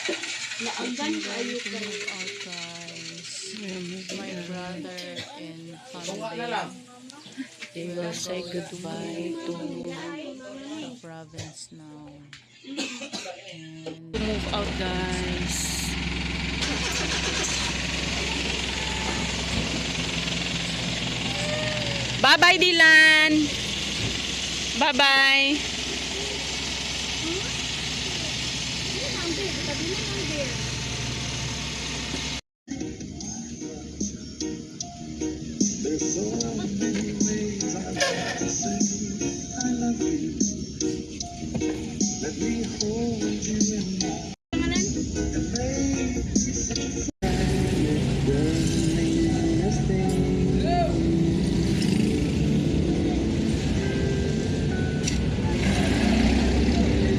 Naanggan kayo ka. Move out, guys. My brother and family, they will say goodbye to the province now. And move out, guys. Bye-bye, Dylan. Bye-bye. There's so many ways I love to say I love you. Let me hold you in my and make you see the meanest thing.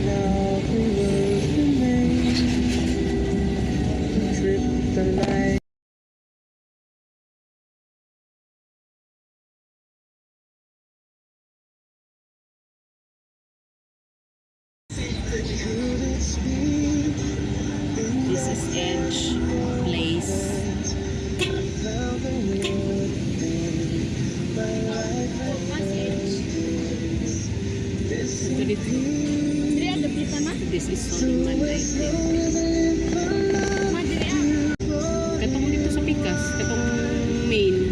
Now the words remain. Trip the light. This is Edge Place. This is Soliman, I think. Katong dito sa Pikas, katong main.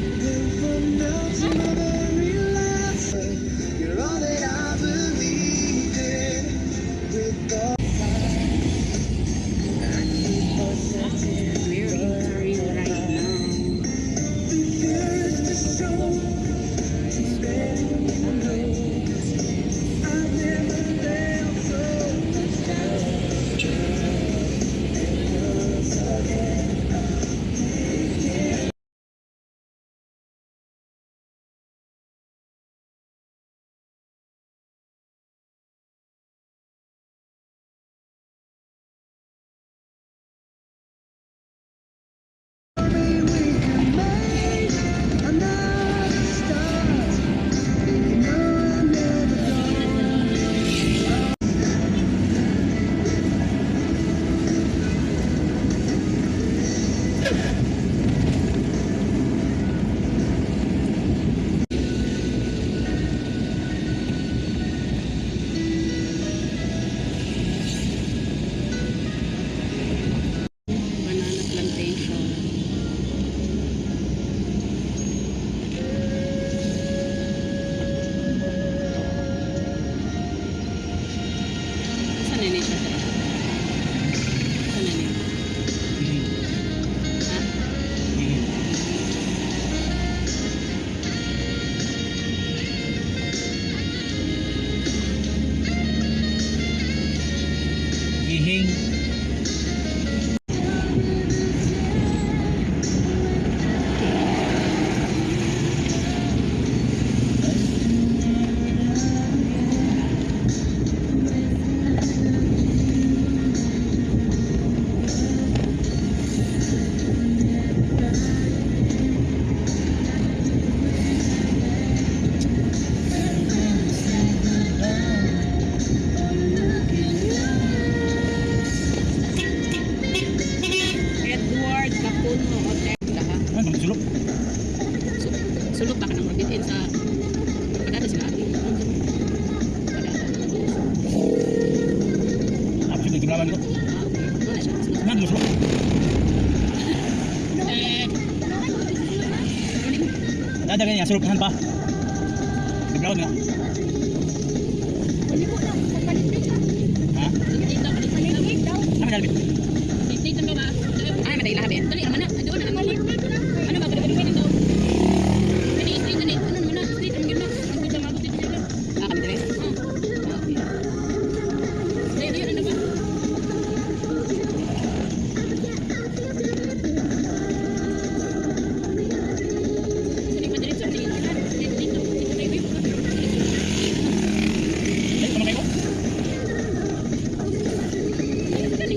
You're all that I believe in. With all We're entering right now. Banana plantation. Saan na siya? Saan na Ha? Gihing. Edward Capuno Hotel. Ano, sulok? Sulok pa ka nang mabitin sa padada sila ati. Ako sila tinglawan ko. Wala siya. Ano, sulok? Dada ganyan, sulukahan pa. Tinglawan nga. Ha? Ano dalbit? Ay, madali lahat eh. Dali, naman na. Doon na. Ano ba? Pwede daw. Pwede i-street na dito. Ano naman na? Street, ang ganda. Ang ganda mabot dito sila. Ah, kami dali? Okay. Dali, ano ba? Dali, madali sa dito. Dito tayo. Eh, ano kayo? Dali.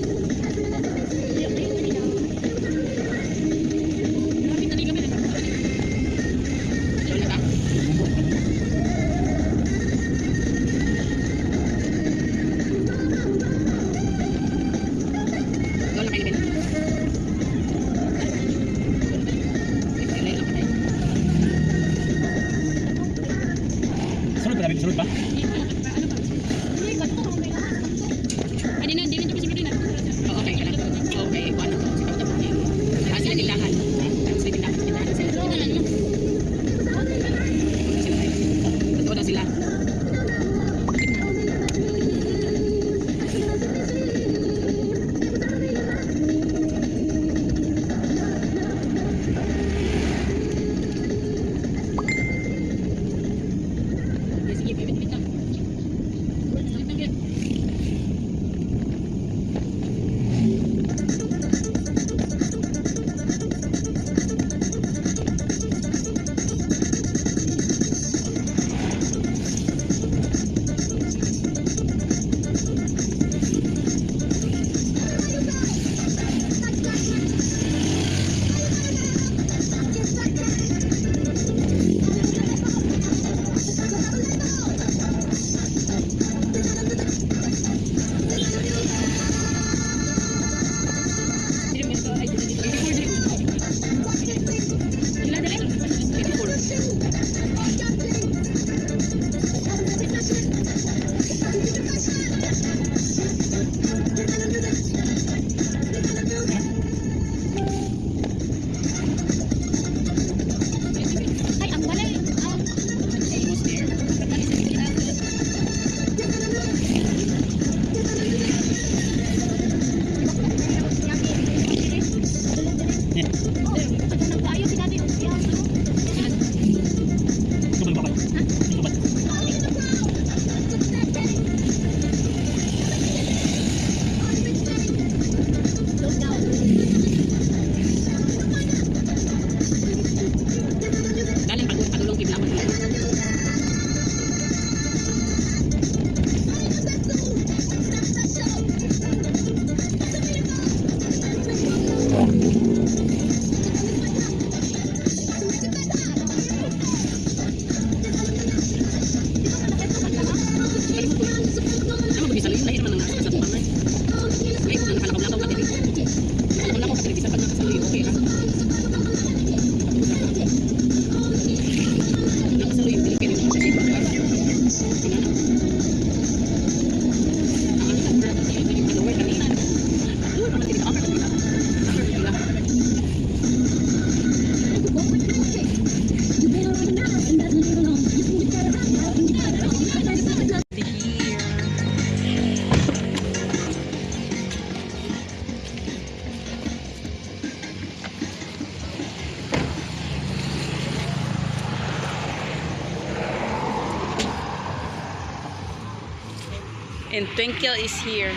And Twinkle is here.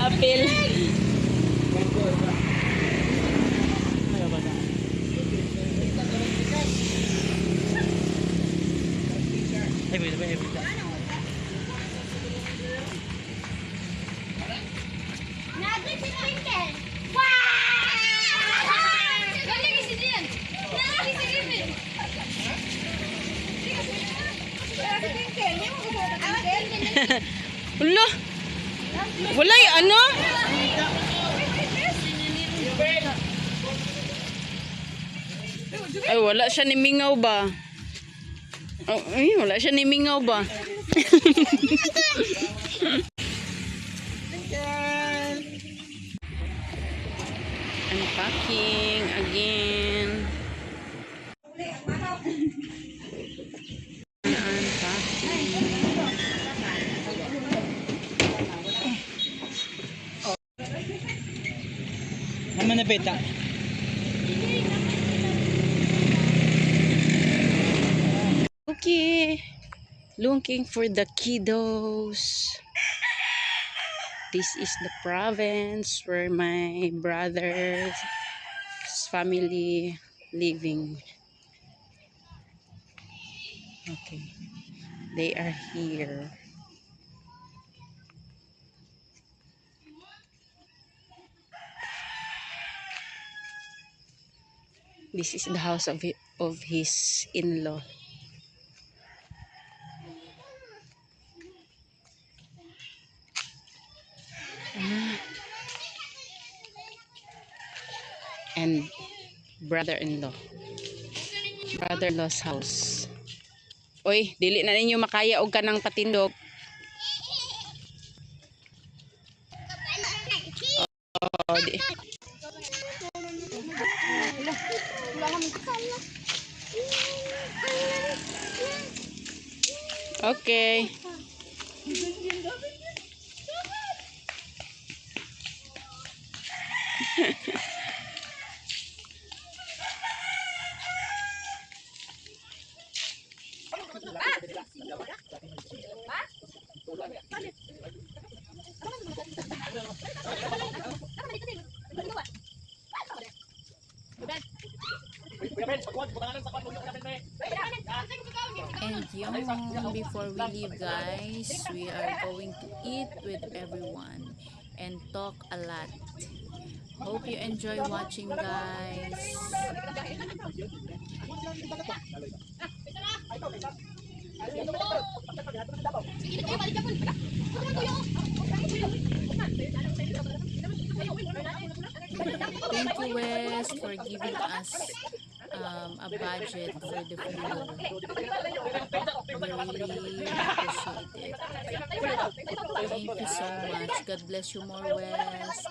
Apil. Natin si Twinkle. Wow! Galing si Dian. Natin si Twinkle. Ulo. Wala yung ano? Ay, wala siya ni Mingaw ba? Oh, ay, wala siya ni Mingaw ba? Unpacking again. Naman na beta. Okay. Looking for the kiddos. This is the province where my brother's family living. Okay. They are here. This is the house of his in-law. And brother-in-law. Brother-in-law's house. Oy, dili na ninyo makaya og kanang patindog. Oh, di. Okay. And yung before we leave, guys, we are going to eat with everyone and talk a lot. Hope you enjoy watching, guys. Thank you, Wes, for giving us a budget for the fuel. We really appreciate it. Thank you so much. God bless you more, Wes.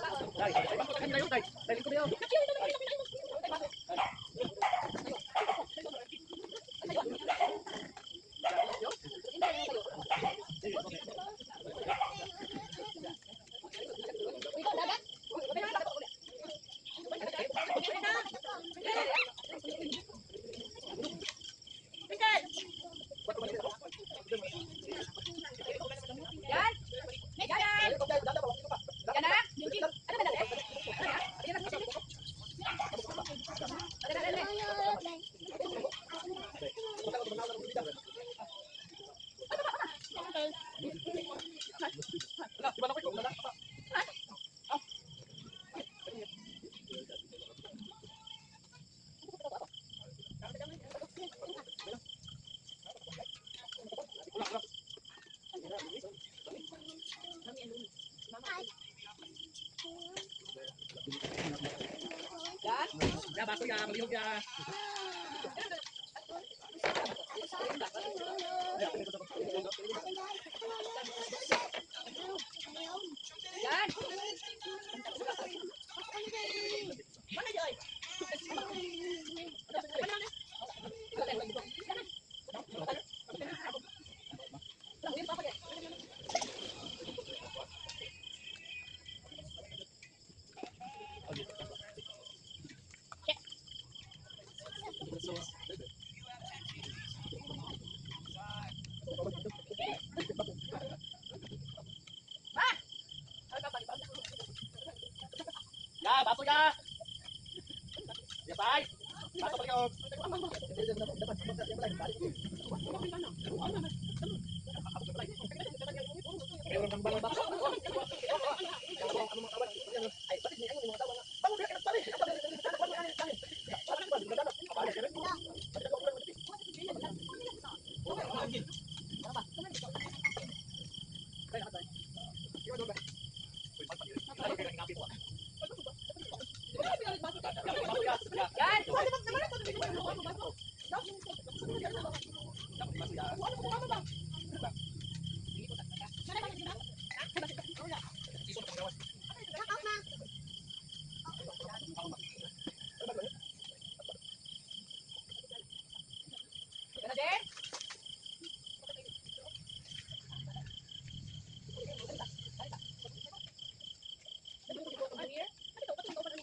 Bato ka! Yes, ay! Bato pa rin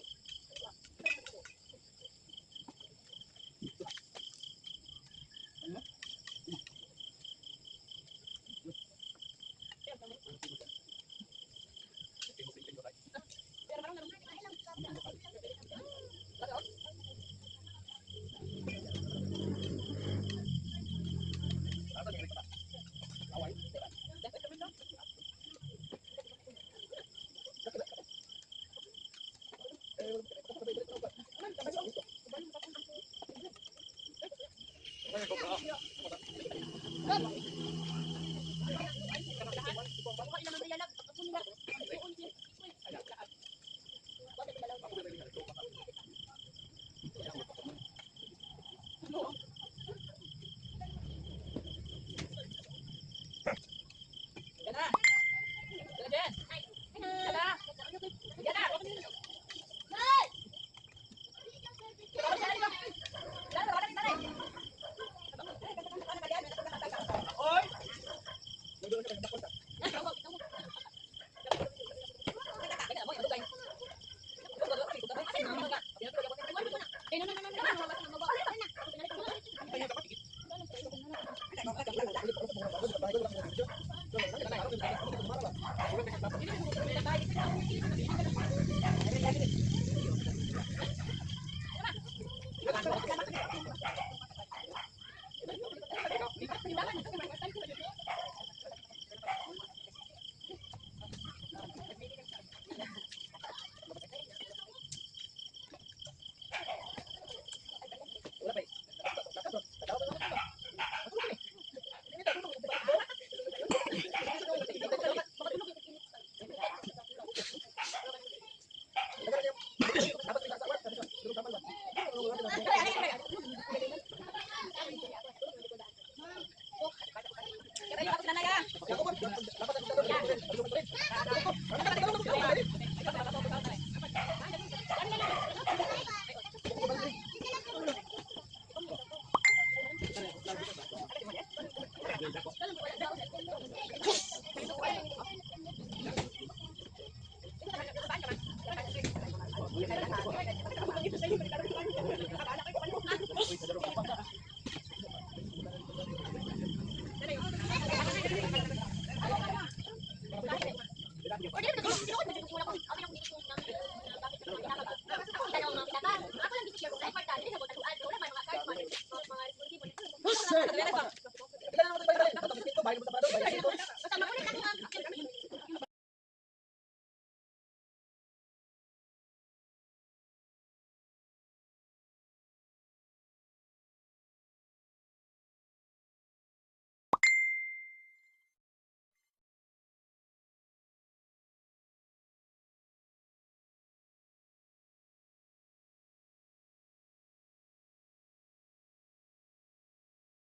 Hey!